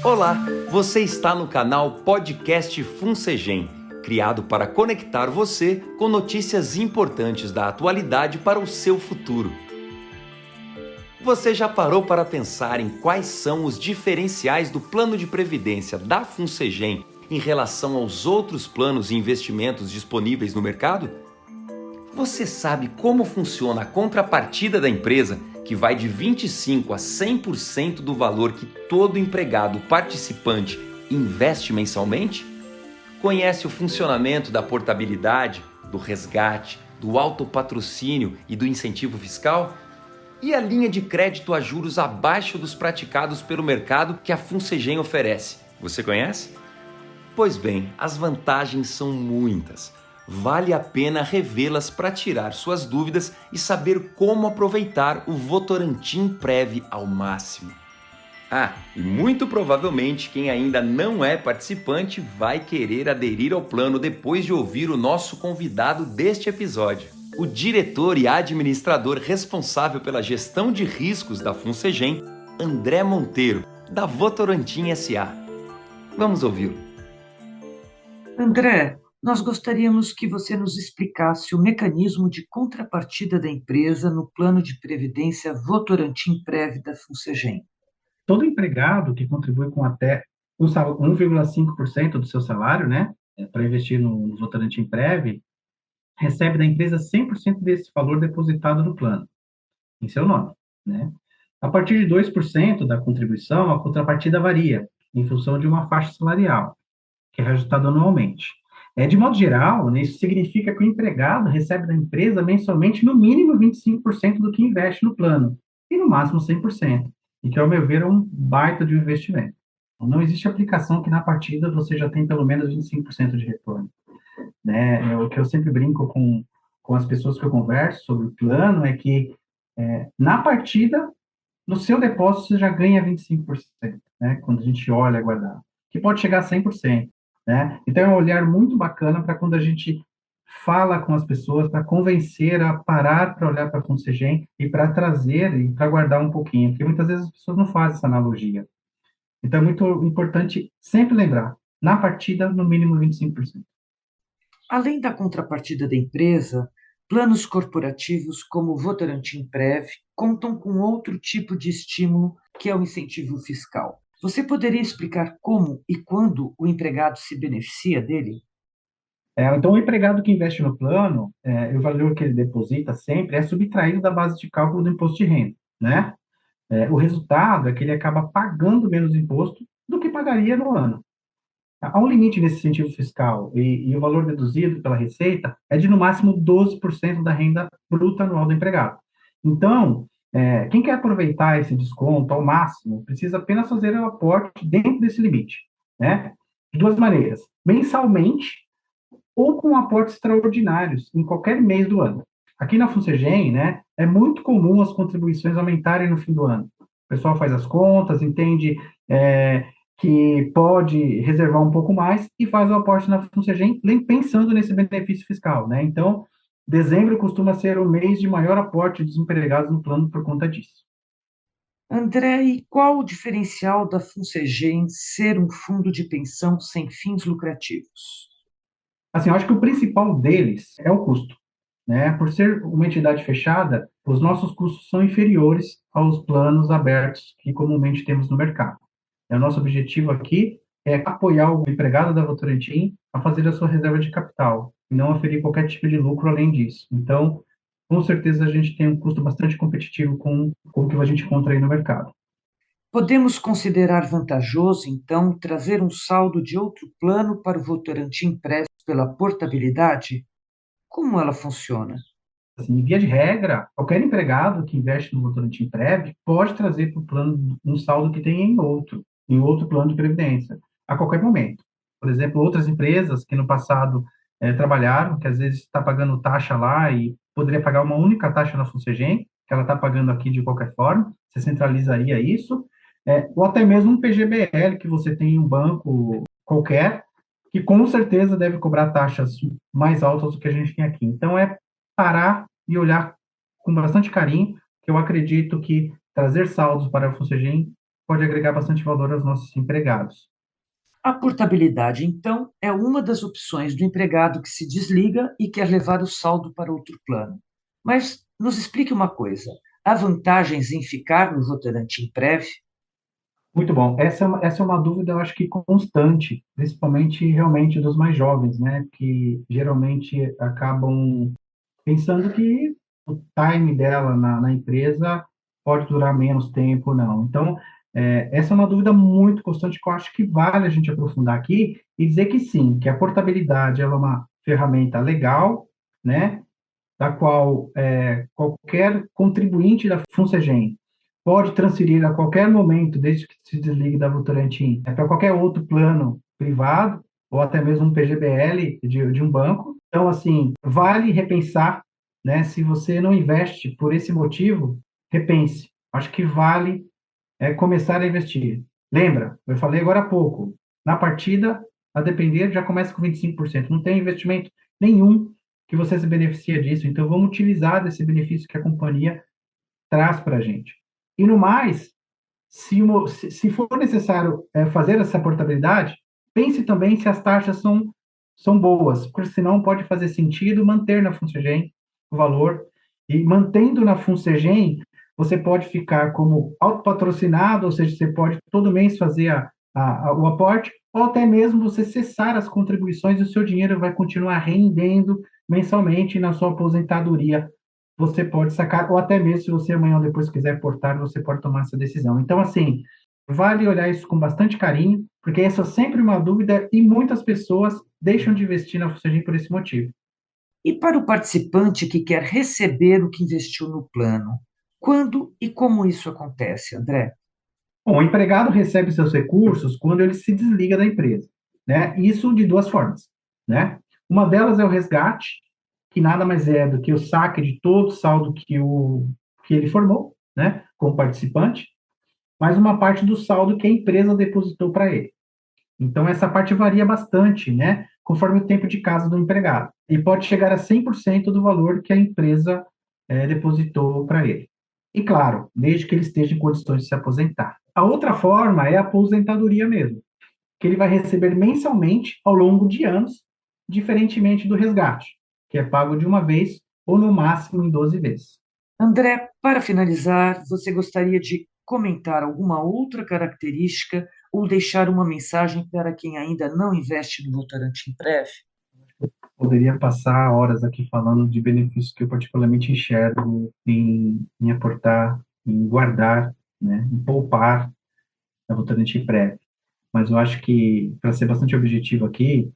Olá, você está no canal Podcast Funsegem, criado para conectar você com notícias importantes da atualidade para o seu futuro. Você já parou para pensar em quais são os diferenciais do plano de previdência da Funsegem em relação aos outros planos e investimentos disponíveis no mercado? Você sabe como funciona a contrapartida da empresa, que vai de 25% a 100% do valor que todo empregado participante investe mensalmente? Conhece o funcionamento da portabilidade, do resgate, do autopatrocínio e do incentivo fiscal? E a linha de crédito a juros abaixo dos praticados pelo mercado que a Funsegem oferece? Você conhece? Pois bem, as vantagens são muitas. Vale a pena revê-las para tirar suas dúvidas e saber como aproveitar o Votorantim Prev ao máximo. E muito provavelmente quem ainda não é participante vai querer aderir ao plano depois de ouvir o nosso convidado deste episódio, o diretor e administrador responsável pela gestão de riscos da Funsegem, André Monteiro, da Votorantim SA. Vamos ouvi-lo. André, nós gostaríamos que você nos explicasse o mecanismo de contrapartida da empresa no plano de previdência Votorantim Prev da Funsegem. Todo empregado que contribui com até 1,5% do seu salário, né, para investir no Votorantim Prev, recebe da empresa 100% desse valor depositado no plano, em seu nome, né? A partir de 2% da contribuição, a contrapartida varia, em função de uma faixa salarial, que é reajustada anualmente. De modo geral, né, isso significa que o empregado recebe da empresa mensalmente no mínimo 25% do que investe no plano, e no máximo 100%, e que, ao meu ver, é um baita de um investimento. Não existe aplicação que na partida você já tem pelo menos 25% de retorno. Né? O que eu sempre brinco com as pessoas que eu converso sobre o plano é que, na partida, no seu depósito, você já ganha 25%, né? Quando a gente olha guardado, que pode chegar a 100%. Né? Então, é um olhar muito bacana para quando a gente fala com as pessoas, para convencer a parar para olhar para a Funsegem e para trazer e para guardar um pouquinho, porque muitas vezes as pessoas não fazem essa analogia. Então, é muito importante sempre lembrar, na partida, no mínimo 25%. Além da contrapartida da empresa, planos corporativos como o Votorantim Prev contam com outro tipo de estímulo, que é o incentivo fiscal. Você poderia explicar como e quando o empregado se beneficia dele? Então, o empregado que investe no plano, o valor que ele deposita sempre é subtraído da base de cálculo do imposto de renda, né? O resultado é que ele acaba pagando menos imposto do que pagaria no ano. Há um limite nesse incentivo fiscal e o valor deduzido pela Receita é de, no máximo, 12% da renda bruta anual do empregado. Então, quem quer aproveitar esse desconto ao máximo precisa apenas fazer o aporte dentro desse limite, né? De duas maneiras: mensalmente ou com aportes extraordinários em qualquer mês do ano. Aqui na Funsegem, né, é muito comum as contribuições aumentarem no fim do ano. O pessoal faz as contas, entende que pode reservar um pouco mais e faz o aporte na Funsegem pensando nesse benefício fiscal, né? Então, dezembro costuma ser o mês de maior aporte dos empregados no plano por conta disso. André, e qual o diferencial da Funsegem ser um fundo de pensão sem fins lucrativos? Assim, eu acho que o principal deles é o custo, né? Por ser uma entidade fechada, os nossos custos são inferiores aos planos abertos que comumente temos no mercado. O nosso objetivo aqui é apoiar o empregado da Votorantim a fazer a sua reserva de capital e não oferir qualquer tipo de lucro além disso. Então, com certeza, a gente tem um custo bastante competitivo com o que a gente encontra aí no mercado. Podemos considerar vantajoso, então, trazer um saldo de outro plano para o Votorantim Prev pela portabilidade? Como ela funciona? Assim, em via de regra, qualquer empregado que investe no Votorantim Prev pode trazer para o plano um saldo que tem em outro plano de previdência, a qualquer momento. Por exemplo, outras empresas que no passado trabalharam, que às vezes está pagando taxa lá e poderia pagar uma única taxa na Funsegem, que ela está pagando aqui de qualquer forma, você centralizaria isso, ou até mesmo um PGBL que você tem em um banco qualquer, que com certeza deve cobrar taxas mais altas do que a gente tem aqui. Então, parar e olhar com bastante carinho, que eu acredito que trazer saldos para a Funsegem pode agregar bastante valor aos nossos empregados. A portabilidade, então, é uma das opções do empregado que se desliga e quer levar o saldo para outro plano. Mas nos explique uma coisa: há vantagens em ficar no Votorantim Prev? Muito bom. Essa é uma dúvida, eu acho que constante, principalmente realmente dos mais jovens, né? Que geralmente acabam pensando que o time dela na empresa pode durar menos tempo, não. Então, essa é uma dúvida muito constante que eu acho que vale a gente aprofundar aqui e dizer que sim, que a portabilidade ela é uma ferramenta legal, né? Da qual qualquer contribuinte da FUNSEGEM pode transferir a qualquer momento, desde que se desligue da Votorantim, para qualquer outro plano privado, ou até mesmo um PGBL de um banco. Então, assim, vale repensar, né? Se você não investe por esse motivo, repense. Acho que vale começar a investir. Lembra, eu falei agora há pouco, na partida, a depender, já começa com 25%. Não tem investimento nenhum que você se beneficia disso. Então, vamos utilizar desse benefício que a companhia traz para a gente. E no mais, se for necessário fazer essa portabilidade, pense também se as taxas são boas, porque senão pode fazer sentido manter na FUNSEGEM o valor, e mantendo na FUNSEGEM, você pode ficar como autopatrocinado, ou seja, você pode todo mês fazer o aporte, ou até mesmo você cessar as contribuições e o seu dinheiro vai continuar rendendo mensalmente na sua aposentadoria. Você pode sacar, ou até mesmo se você amanhã ou depois quiser portar, você pode tomar essa decisão. Então, assim, vale olhar isso com bastante carinho, porque essa é sempre uma dúvida e muitas pessoas deixam de investir na FUNSEGEM por esse motivo. E para o participante que quer receber o que investiu no plano, quando e como isso acontece, André? Bom, o empregado recebe seus recursos quando ele se desliga da empresa, né? Isso de duas formas, né? Uma delas é o resgate, que nada mais é do que o saque de todo o saldo que ele formou, né, como participante, mais uma parte do saldo que a empresa depositou para ele. Então, essa parte varia bastante, né, conforme o tempo de casa do empregado, e pode chegar a 100% do valor que a empresa depositou para ele. E, claro, desde que ele esteja em condições de se aposentar. A outra forma é a aposentadoria mesmo, que ele vai receber mensalmente ao longo de anos, diferentemente do resgate, que é pago de uma vez ou no máximo em 12 vezes. André, para finalizar, você gostaria de comentar alguma outra característica ou deixar uma mensagem para quem ainda não investe no Votorantim Prev? Poderia passar horas aqui falando de benefícios que eu particularmente enxergo em aportar, em guardar, né, em poupar na Votorantim Prévio. Mas eu acho que, para ser bastante objetivo aqui,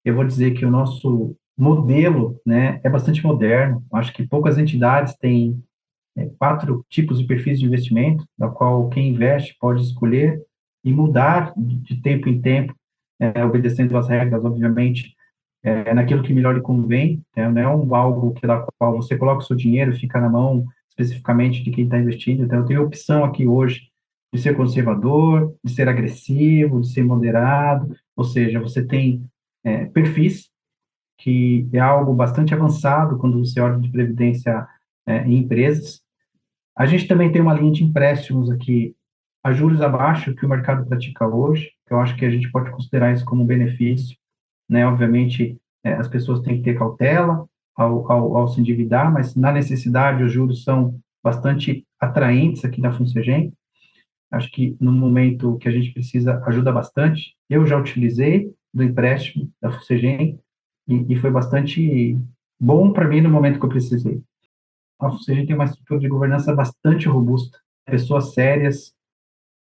eu vou dizer que o nosso modelo, né, é bastante moderno. Acho que poucas entidades têm 4 tipos de perfis de investimento, da qual quem investe pode escolher e mudar de tempo em tempo, obedecendo às regras, obviamente, naquilo que melhor lhe convém, né? Não é algo que da qual você coloca o seu dinheiro, fica na mão especificamente de quem está investindo. Então, eu tenho a opção aqui hoje de ser conservador, de ser agressivo, de ser moderado, ou seja, você tem perfis, que é algo bastante avançado quando você olha de previdência em empresas. A gente também tem uma linha de empréstimos aqui a juros abaixo que o mercado pratica hoje, que eu acho que a gente pode considerar isso como um benefício, né? Obviamente, as pessoas têm que ter cautela ao se endividar, mas na necessidade os juros são bastante atraentes aqui na FUNSEGEM. Acho que no momento que a gente precisa ajuda bastante. Eu já utilizei do empréstimo da FUNSEGEM e foi bastante bom para mim no momento que eu precisei. A FUNSEGEM tem uma estrutura de governança bastante robusta, pessoas sérias,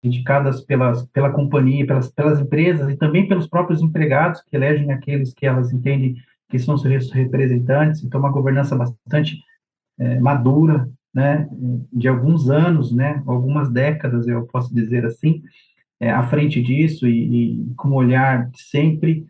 indicadas pela companhia, pelas empresas e também pelos próprios empregados, que elegem aqueles que elas entendem que são seus representantes. Então, uma governança bastante madura, né, de alguns anos, né, algumas décadas, eu posso dizer assim, à frente disso e com um olhar de sempre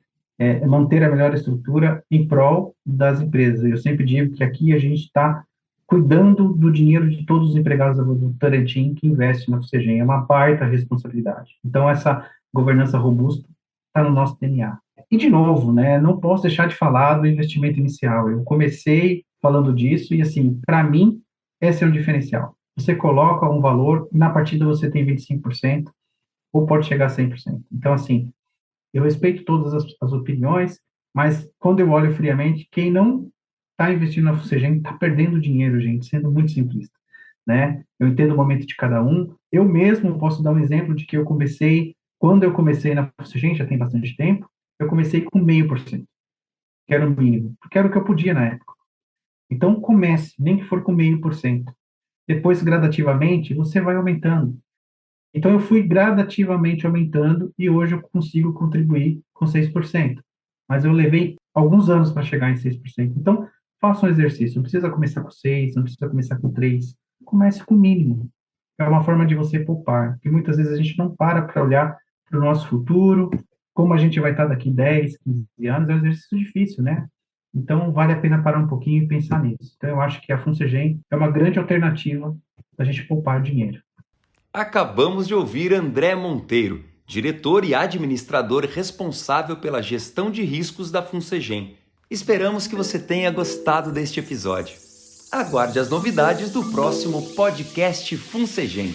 manter a melhor estrutura em prol das empresas. Eu sempre digo que aqui a gente está cuidando do dinheiro de todos os empregados do Votorantim que investem na FUNSEGEM. É uma baita responsabilidade. Então, essa governança robusta está no nosso DNA. E, de novo, né, não posso deixar de falar do investimento inicial. Eu comecei falando disso e, assim, para mim, esse é um diferencial. você coloca um valor e na partida você tem 25% ou pode chegar a 100%. Então, assim, eu respeito todas as opiniões, mas quando eu olho friamente, quem não está investindo na Fucegem está perdendo dinheiro, gente, sendo muito simplista, né? Eu entendo o momento de cada um. Eu mesmo posso dar um exemplo de que quando eu comecei na Fucegem, já tem bastante tempo, eu comecei com 0,5%, que era o mínimo, porque era o que eu podia na época. Então, comece, nem que for com 0,5%. Depois, gradativamente, você vai aumentando. Então, eu fui gradativamente aumentando e hoje eu consigo contribuir com 6%. Mas eu levei alguns anos para chegar em 6%. Então, faça um exercício. Não precisa começar com 6, não precisa começar com 3. Comece com o mínimo. É uma forma de você poupar. Porque muitas vezes a gente não para olhar para o nosso futuro, como a gente vai estar daqui 10, 15 anos. É um exercício difícil, né? Então, vale a pena parar um pouquinho e pensar nisso. Então, eu acho que a Funcegem é uma grande alternativa para a gente poupar dinheiro. Acabamos de ouvir André Monteiro, diretor e administrador responsável pela gestão de riscos da Funcegem. Esperamos que você tenha gostado deste episódio. Aguarde as novidades do próximo podcast Funcegem.